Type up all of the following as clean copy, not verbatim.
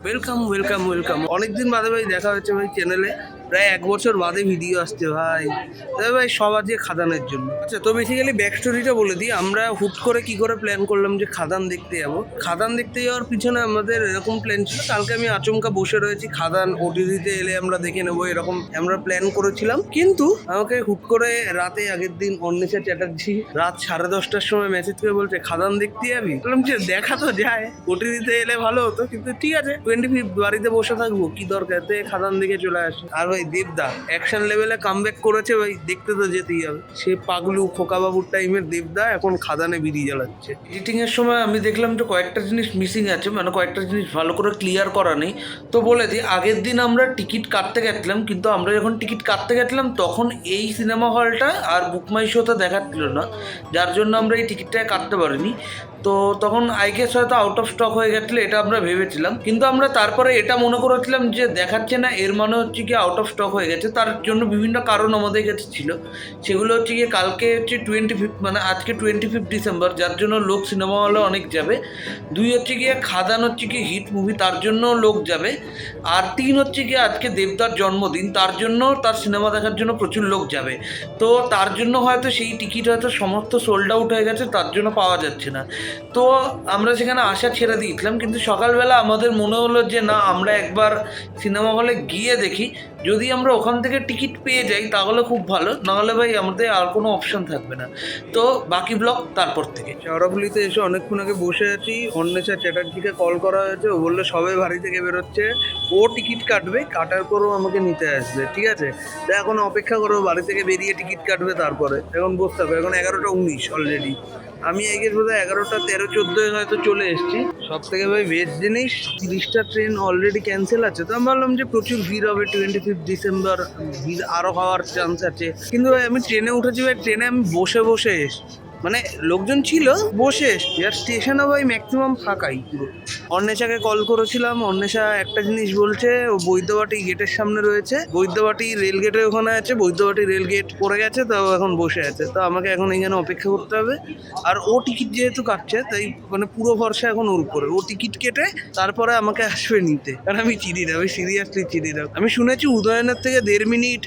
Welcome welcome welcome. অনেকদিন বাদে ভাই দেখা হচ্ছে ভাই চ্যানেলে, প্রায় 1 বছর বাদে ভিডিও আসছে ভাই। তবে ভাই সব আজকে খাদানের জন্য। আচ্ছা, তো বেসিক্যালি ব্যাক স্টোরিটা বলে দিই। আমরা হুট করে কি করে প্ল্যান করলাম যে খাদান দেখতে যাবো। খাদান দেখতে যাওয়ার পিছনে আমাদের এরকম প্ল্যান ছিল, কালকে আমি আচমকা বসে রয়েছি, খাদান ওটিটিতে এলে আমরা দেখে নেবো, এরকম আমরা প্ল্যান করেছিলাম। কিন্তু আমাকে হুট করে রাতে আগের দিন অন্বেষা চ্যাটার্জি রাত 10:30টার সময় মেসেজ করে বলছে খাদান দেখতে যাবি। বললাম যে দেখা তো যায়, ওটিটিতে এলে ভালো হতো, কিন্তু ঠিক আছে 25 বাড়িতে বসে থাকবো, কি দরকার, খাদান দেখে চলে আসে। আর ভাই দেবদা অ্যাকশন লেভেলে কামব্যাক করেছে ভাই, দেখতে তো যেতেই হবে। সে পাগলু খোকাবাবুর টাইমের দেবদা এখন খাদানে বিড়ি জ্বালাচ্ছে। এডিটিং এর সময় আমি দেখলাম যে কয়েকটা জিনিস মিসিং আছে, মানে কয়েকটা জিনিস ভালো করে ক্লিয়ার করা নেই। তো বলে দিই, আগের দিন আমরা টিকিট কাটতে গেছিলাম, কিন্তু আমরা যখন টিকিট কাটতে গেছিলাম তখন এই সিনেমা হলটা আর বুকমাই শোতে দেখাচ্ছিল না, যার জন্য আমরা এই টিকিটটা কাটতে পারিনি। তো তখন আই গেস হয়তো আউট অফ স্টক হয়ে গেছিলো, এটা আমরা ভেবেছিলাম। কিন্তু আমরা তারপরে এটা মনে করেছিলাম যে দেখাচ্ছে না, এর মানে হচ্ছে কি আউট অফ স্টক হয়ে গেছে। তার জন্য বিভিন্ন কারণ আমাদের কাছে ছিল, সেগুলো হচ্ছে গিয়ে কালকে হচ্ছে 25 মানে আজকে 25 ডিসেম্বর, যার জন্য লোক সিনেমা হলে অনেক যাবে। 2 হচ্ছে গিয়ে খাদান হচ্ছে কি হিট মুভি, তার জন্য লোক যাবে। আর 3 হচ্ছে গিয়ে আজকে দেবদার জন্মদিন, তার জন্য তার সিনেমা দেখার জন্য প্রচুর লোক যাবে। তো তার জন্য হয়তো সেই টিকিট হয়তো সমস্ত সোল্ড আউট হয়ে গেছে, তার জন্য পাওয়া যাচ্ছে না। তো আমরা সেখানে আশা ছেড়ে দিয়েছিলাম, কিন্তু সকালবেলা আমাদের মনে হলো যে না, আমরা একবার সিনেমা হলে গিয়ে দেখি, যদি আমরা ওখান থেকে টিকিট পেয়ে যাই তাহলে খুব ভালো, নাহলে ভাই আমাদের আর কোনো অপশন থাকবে না। তো বাকি ব্লগ তারপর থেকে। শহরাফুলিতে এসে অনেকক্ষণ আগে বসে আছি, অন্বেষা চ্যাটার্জিকে কল করা হয়েছে, ও বললো সবাই বাড়ি থেকে বেরোচ্ছে, ও টিকিট কাটবে, কাটার পরও আমাকে নিতে আসবে, ঠিক আছে। তো এখন অপেক্ষা করবো, বাড়ি থেকে বেরিয়ে টিকিট কাটবে, তারপরে এখন বসতে হবে। এখন 11টা 19 অলরেডি, আমি এগিয়ে বোধহয় 11টা 13-14 হয়তো চলে এসেছি। সব থেকে ভাই বেস্ট জিনিস, 30টা ট্রেন অলরেডি ক্যান্সেল আছে। তো আমি ভাবলাম যে প্রচুর ভিড় হবে 25 ডিসেম্বর, ভিড় আরও হওয়ার চান্স আছে। কিন্তু ভাই আমি ট্রেনে উঠেছি, ভাই ট্রেনে আমি বসে বসে এসেছি, মানে লোকজন ছিল, বসে এসছি, আর স্টেশনে ভাই ম্যাক্সিমাম ফাঁকাই পুরো। অন্বেষাকে কল করেছিলাম, অন্বেষা একটা জিনিস বলছে, ও বৈদ্যবাটি গেটের সামনে রয়েছে, বৈদ্যবাটি রেল গেটের ওখানে আছে, বৈদ্যবাটি রেল গেট পড়ে গেছে, তো এখন বসে আছে। তো আমাকে এখন এখানে অপেক্ষা করতে হবে। আর ও টিকিট যেহেতু কাটছে, তাই মানে পুরো ভরসা এখন ওর উপরে, ও টিকিট কেটে তারপরে আমাকে আসবে নিতে। কারণ আমি চিনি না, আমি সিরিয়াসলি চিনি না। আমি শুনেছি উদয়নের থেকে 1.5 মিনিট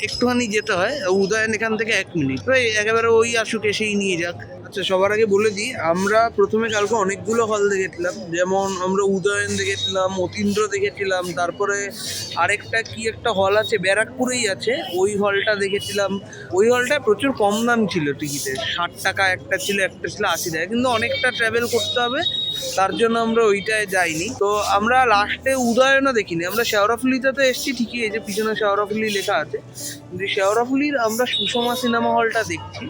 একটুখানি যেতে হয়, উদয়ন এখান থেকে 1 মিনিট, তো একেবারে ওই আসুক, এসেই নিয়ে যাক। আচ্ছা, সবার আগে বলে দিই, আমরা প্রথমে কালকে অনেকগুলো হল দেখেছিলাম, যেমন আমরা উদয়ন দেখেছিলাম, অতীন্দ্র দেখেছিলাম, তারপরে আরেকটা কি একটা হল আছে ব্যারাকপুরেই আছে, ওই হলটা দেখেছিলাম। ওই হলটা প্রচুর কম দাম ছিল টিকিটের, 60 টাকা একটা ছিল, একটা ছিল 80 টাকা, কিন্তু অনেকটা ট্রাভেল করতে হবে, তার জন্য আমরা ওইটায় যাইনি। তো আমরা লাস্টে উদয়নও দেখিনি, আমরা শেওড়াফুলিতে তো এসেছি ঠিকই, এই যে পিছনে শেওড়াফুলি লেখা আছে, কিন্তু শেওড়াফুলির আমরা সুষমা সিনেমা হলটা দেখছি।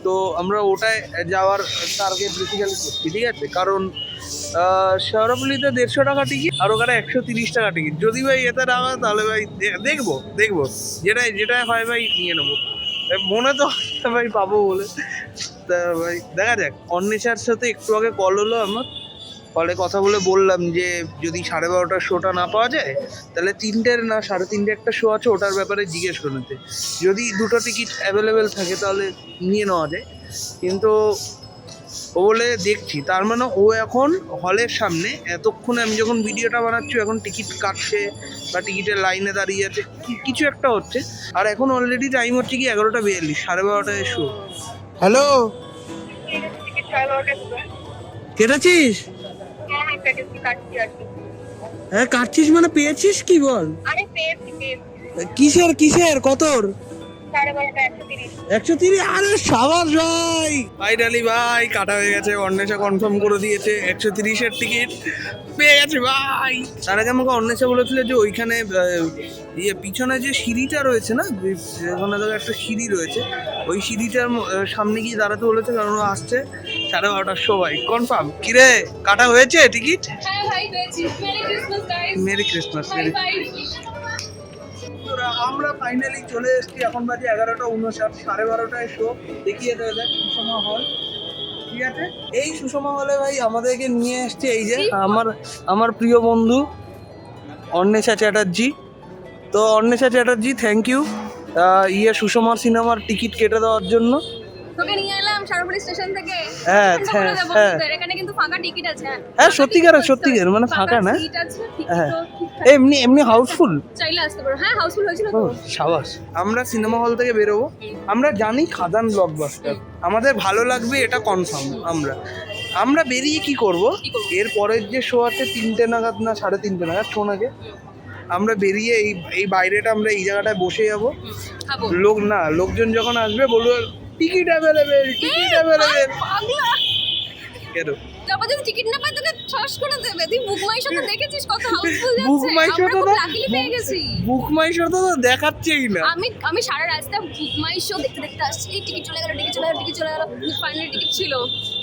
তো আমরা ওটায় যাওয়ার টার্গেট বেসিক্যালি করছি, ঠিক আছে। কারণ শেওড়াফুলিতে 150 টাকা টিকিট, আর ওখানে 130 টাকা টিকিট। যদি ভাই এতে না হয় তাহলে ভাই দেখবো যেটাই হয় ভাই নিয়ে নেবো, মনে তো ভাই পাবো বলে। তা ভাই দেখা যাক। অন্বেষার সাথে একটু আগে কল হলো আমার, কলে কথা বলে বললাম যে যদি 12:30টার শোটা না পাওয়া যায়, তাহলে 3টের না 3:30 একটা শো আছে, ওটার ব্যাপারে জিজ্ঞেস করে নিতে। যদি 2টো টিকিট অ্যাভেলেবেল থাকে তাহলে নিয়ে নেওয়া যায়, কিন্তু ও বলে দেখছি। তার মানে ও এখন হলের সামনে, এতক্ষণে আমি যখন ভিডিওটা বানাচ্ছি এখন টিকিট কাটছে বা টিকিটের লাইনে দাঁড়িয়ে আছে, কিছু একটা হচ্ছে। আর এখন অলরেডি টাইম হচ্ছে কি 11টা 42, 12:30টায় শো। হ্যালো, কেটেছিস? হ্যাঁ কাটছিস মানে পেয়েছিস কি বল? কিসের কতর? 130। আরে সাবাস ভাই, ফাইনালি ভাই কাটা হয়ে গেছে, অন্বেষা কনফার্ম করে দিয়েছে 130-এর টিকিট পেয়ে গেছে ভাই। তার আগে আমাকে অন্বেষা বলেছিল যে ওইখানে পিছনে যে সিঁড়িটা রয়েছে না, ওখানে তো একটা সিঁড়ি রয়েছে, ওই সিঁড়িটার সামনে গিয়ে দাঁড়াতে বলেছে, কারণ ও আসছে 12:30টার সময়। কনফার্ম? কিরে কাটা হয়েছে টিকিট? হ্যাঁ ভাই, পেয়েছি। Merry Christmas. আমরা ফাইনালি চলে এসেছি, এখন বাজে 11টা 59, 12:30টায় শো। দেখিয়ে দেয় দেখ সুষমা হল, ঠিক আছে। এই সুষমা হলে ভাই আমাদেরকে নিয়ে এসছে এই যে আমার প্রিয় বন্ধু অন্বেষা চ্যাটার্জি। তো অন্বেষা চ্যাটার্জি, থ্যাংক ইউ সুষমার সিনেমার টিকিট কেটে দেওয়ার জন্য। তোকে নিয়ে এলাম শাহরুখপুর স্টেশন থেকে। হ্যাঁ, ঠান্ডা হ্যাঁ, করে দেবো হ্যাঁ। তোদের। এখানে কিন্তু ফাঁকা টিকিট আছে। হ্যাঁ সত্যিকার মানে ফাঁকা না। সিট আছে, হ্যাঁ। টিকিটও ঠিকঠাক। এমনি এমনি হাউসফুল। চাইলে আসতে পারো। হ্যাঁ, হাউসফুল হয়েছিল তো। সাবাস। আমরা সিনেমা হল থেকে বেরোবো, আমরা জানি খাদান ব্লকবাস্টার আমাদের ভালো লাগবে, এটা কনফার্ম। আমরা বেরিয়ে কি করব, এর পরের যে শো আছে 3টে নাগাদ না 3:30 নাগাদ শো নাকি, আমরা বেরিয়ে এই বাইরেটা আমরা এই জায়গাটায় বসে যাবো। খাবো। লোকজন যখন আসবে বলবো টিকিট অ্যাভেলেবেল, টিকিট অ্যাভেলেবেল। কেন তারপর যদি টিকিট না পাই তোকে ঠস করে দেবে। তুই বুক মাই শো তো দেখেছিস কত হাউসফুল যাচ্ছে। বুক মাই শো তো লাকিলি পেয়ে গেছি। বুক মাই শো তো দেখাচ্ছেই না। আমি সারা রাস্তা বুক মাই শো দেখতে আসছি। এই টিকিট চলে গেল, টিকিট চলে গেল। ফাইনালি টিকিট ছিল।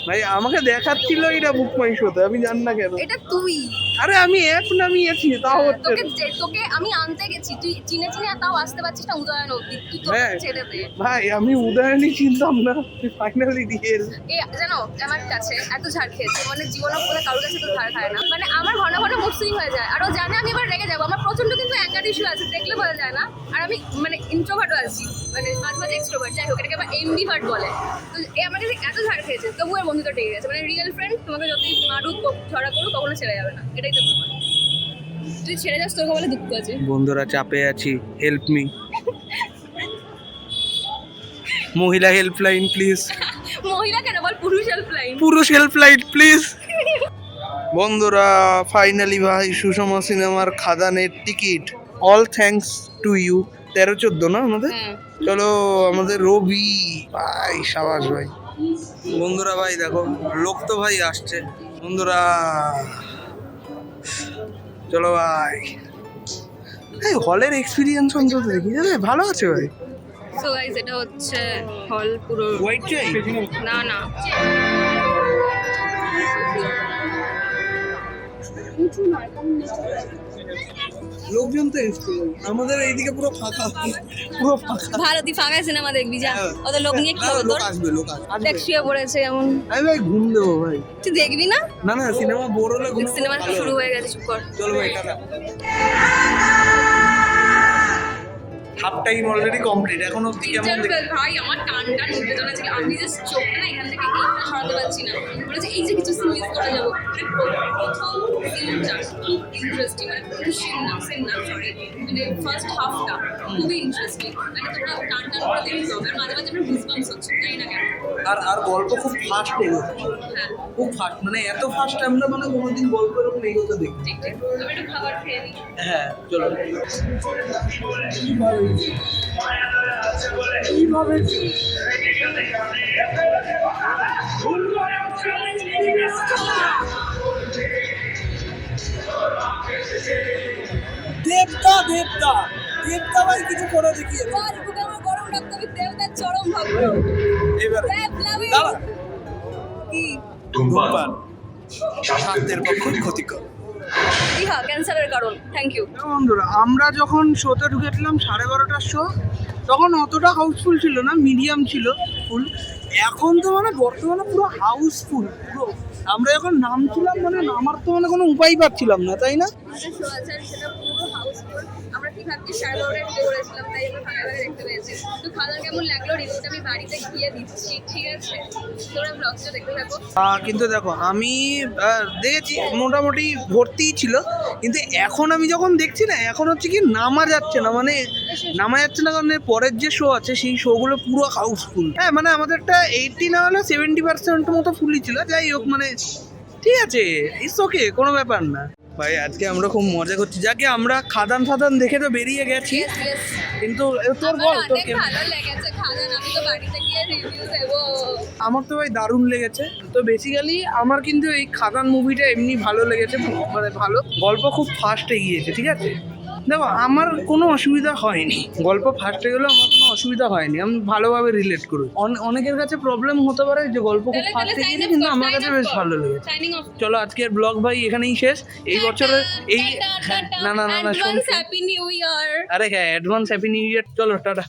ভাই আমাকে দেখাচ্ছিল এটা বুক মাই শোতে, আমি জানি না কেন। এটা তুই। আরে আমি অ্যাপ নামিয়েছি তাও হচ্ছে না। তোকে আমি আনতে গেছি, তুই চিনে তাও আসতে পারছিস না উদয়ন অবধি। তুই তো হ্যাঁ। ছেড়ে দে। ভাই আমি উদয়নই চিনতাম না, ফাইনালি দিয়ে এল। জানো আমার কাছে এত ঝাড় খেয়েছে, মানে জীবনে কোনো কারোর কাছে তো ঝাড় খায় না। মানে আমার ঘন ঘন মুড সুইং হয়ে যায়। আর ও জানে আমি এবার রেগে যাবো। আমার প্রচন্ড কিন্তু অ্যাঙ্গার ইস্যু আছে, দেখলে বলা যায় না। আর আমি মানে ইন্ট্রোভার্টও আছি, মানে মাঝে মাঝে এক্সট্রোভার্ট। যাই হোক, এটাকে আবার এমবিভার্ট বলে। তো এ আমার কাছে এত ঝাড় খেয়েছে, তবু এর বন্ধুটা টেকে গেছে। মানে রিয়েল ফ্রেন্ড তোমাকে যতই মারুক ঝগড়া করুক কখনো ছেড়ে যাবে না। এটাই তো প্রমাণ। তুই ছেড়ে যাস, তোর বলে দুঃখ আছে। বন্ধুরা চাপে আছি, হেল্প মি। মহিলা হেল্পলাইন প্লিজ। মহিলা কেন বল, পুরুষ হেল্পলাইন। পুরুষ হেল্পলাইন প্লিজ। বন্ধুরা ফাইনালি ভাই সুষমা সিনেমার খাদানের ticket, all thanks to you. 13-14 না আমাদের। চলো আমাদের রবি ভাই, সাবাস ভাই। বন্ধুরা ভাই দেখো লোক তো ভাই আসছে। বন্ধুরা চলো ভাই, এই হলের এক্সপিরিয়েন্স অন্তত দেখি যাবে, ভালো আছে ভাই। সো গাইস, এটা হচ্ছে হল পুরো। হোয়াইট চাই না না, লোকজন তো এসছে, আমাদের এইদিকে পুরো ফাঁকা, পুরো ফাঁকা। ভালো, তুই ফাঁকা সিনেমা দেখবি যা। অত লোক নিয়ে কি হবে লোক তোর? আসবে, লোক আসবে। দেখ শুয়ে পড়েছে এমন। আমি ভাই ঘুম দেবো ভাই। তুই দেখবি না? না না, সিনেমা বোর হলে ঘুম। সিনেমা শুরু হয়ে গেছে, চুপ কর। চলো ভাই tata. Half time already complete, এখন অবধি কেমন দেখি। ভাই আমার টান উত্তেজনা ছিল। আমি জাস্ট চোখটা না এখান থেকে এইটা সরাতে পারছি না। বলেছে এই যে কিছু সিন মিস করে যাবো। প্রথম সিনটা খুব ইন্টারেস্টিং, মানে পুরো সিন না সরি, মানে ফার্স্ট হাফটা খুবই ইন্টারেস্টিং। মানে তোমরা টান করে দেখতে হবে। আর মাঝে মাঝে আমার গুজবাম্পস হচ্ছে, তাই না কেন? আর গল্প খুব ফাস্ট এগোচ্ছে, হ্যাঁ খুব ফাস্ট, মানে এত ফাস্ট আমরা মানে কোনোদিন গল্প এরকম এগোতে দেখি। ঠিক ঠিক। আমি একটু খাবার খেয়ে নিই। হ্যাঁ চলো। দেবতা দেবতা দেবতা ভাই কিছু করে দেখিয়ে দে। আর বুকে আমার গরম লাগতো, আমি দেবতার চরম ভক্ত। এবারে দেব লাভি দাঁড়া। কি ধূমপান স্বাস্থ্যের পক্ষে ক্ষতিকর। ইহা ক্যান্সারের কারণ। Thank you. বন্ধুরা আমরা যখন শোতে ঢুকেছিলাম 12:30টার শো, তখন অতটা হাউসফুল ছিল না, মিডিয়াম ছিল ফুল। এখন তো মানে বর্তমানে পুরো হাউসফুল পুরো। আমরা যখন নামছিলাম মানে নামার তো মানে কোনো উপায় পাচ্ছিলাম না, তাই না? আমাদের শো আছে আর সেটা পুরো হাউসফুল। আমরা কি ভাবছি শার্লটে ঢুকে পড়েছিলাম, তাই আমরা ফাঁকা ফাঁকা দেখতে পেয়েছি। তো খাবার কেমন লাগলো রিভিউটা আমি বাড়িতে গিয়ে দিচ্ছি, ঠিক আছে? তোমরা ব্লগটা দেখতে থাকো। কিন্তু দেখো আমি দেখেছি মোটামুটি ভর্তিই ছিল, কিন্তু এখন আমি যখন দেখছি না, এখন হচ্ছে কি নামা যাচ্ছে না, মানে নামা যাচ্ছে না কারণ এর পরের যে শো আছে সেই শোগুলো পুরো হাউসফুল। হ্যাঁ মানে আমাদেরটা 80 না হলে 70% মতো ফুলই ছিল। যাই হোক মানে ঠিক আছে, ইটস ওকে, কোনো ব্যাপার না। ভাই আজকে আমরা খুব মজা করছি, যাকে আমরা খাদান ফাদান দেখে তো বেরিয়ে গেছি, কিন্তু তোর বল তোর কেমন? ভালো লেগেছে খাদান, আমি তো বাড়িতে গিয়ে রিভিউ দেবো। আমার তো ভাই দারুণ লেগেছে। তো বেসিক্যালি আমার কিন্তু এই খাদান মুভিটা এমনি ভালো লেগেছে, মানে ভালো গল্প, খুব ফাস্ট এগিয়েছে, ঠিক আছে? দেখো আমার কোনো অসুবিধা হয়নি, গল্প ফাস্টে গেলেও আমার কোনো অসুবিধা হয়নি, আমি ভালোভাবে রিলেট করি। অনেকের কাছে প্রবলেম হতে পারে যে গল্প খুব ফাস্টে গিয়েছে, কিন্তু আমার কাছে বেশ ভালো লেগেছে। চলো আজকের ব্লগ ভাই এখানেই শেষ। এই বছরের এই না না না না অ্যাডভান্স হ্যাপি নিউ ইয়ার। আরে হ্যাঁ অ্যাডভান্স হ্যাপি নিউ ইয়ার। চলো টাটা।